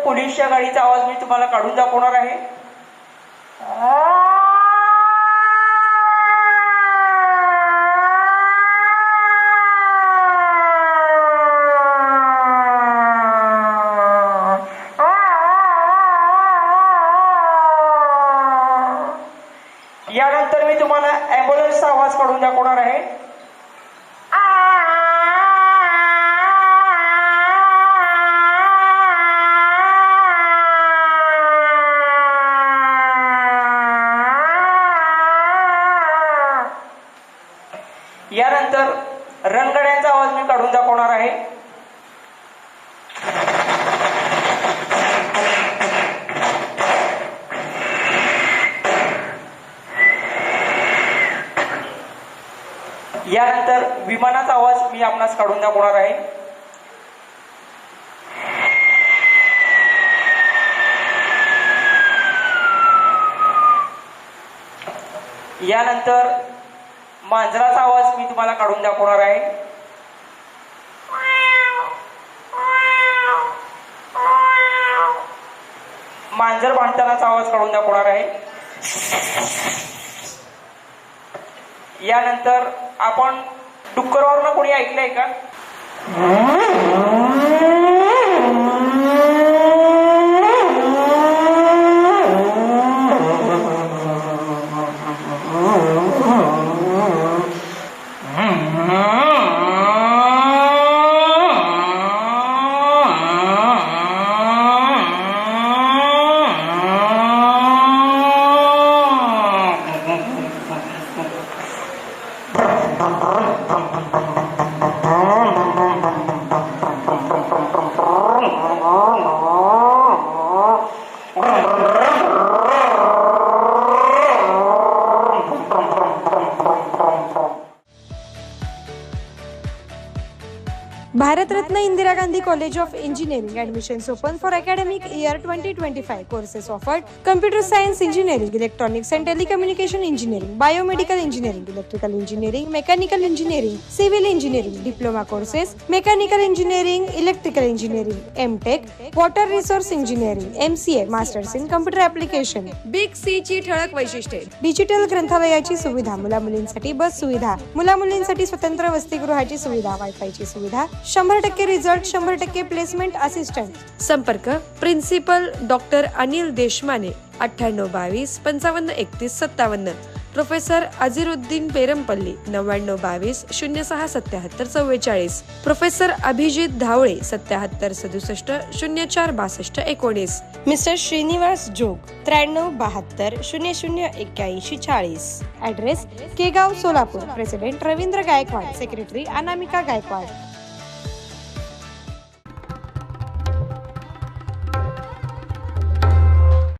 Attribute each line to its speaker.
Speaker 1: पोलीसच्या गाडीचा आवाज मी तुम्हाला काढून दाखवणार आहे. यानंतर मी तुम्हाला ॲम्ब्युलन्सचा आवाज काढून दाखवणार आहे. यानंतर रणगाड्यांचा आवाज मी काढून दाखवणार आहे. यानंतर विमानाचा आवाज मी आपणास काढून दाखवणार आहे. यानंतर मांजराचा आवाज मी तुम्हाला काढून दाखवणार आहे. मांजर भांडतानाचा आवाज काढून दाखवणार आहे. यानंतर आपण डुक्करवरनं कोणी ऐकलंय का?
Speaker 2: Bharat Ratna Indira Gandhi College of Engineering admissions open for academic year 2025. Courses offered: Computer Science Engineering, Electronics and Telecommunication Engineering, Biomedical Engineering, Electrical Engineering, Mechanical Engineering, Civil Engineering, Diploma courses, Mechanical Engineering, Electrical Engineering, M.Tech, Water Resource Engineering, MCA, Masters in Computer Application. Big C ची ठळक वैशिष्ट्ये: digital ग्रंथालयाची सुविधा, मुला-मुलींसाठी बस सुविधा, मुला-मुलींसाठी स्वतंत्र वसतिगृहाची सुविधा, वायफायची सुविधा, 100% रिझल्ट, 100% प्लेसमेंट असिस्टंट. संपर्क: principal doctor Anil Deshmane, 9822 5531 57. Professor Azeeruddin Perampalli, 9922 0677 44. Professor Abhijit Dhawale, 77 67 04 62 19. Mister Shrinivas Jog, 93 72 00 81 40. Address: Kegaon, Solapur. President Ravindra Gaikwad, secretary Anamika Gaikwad.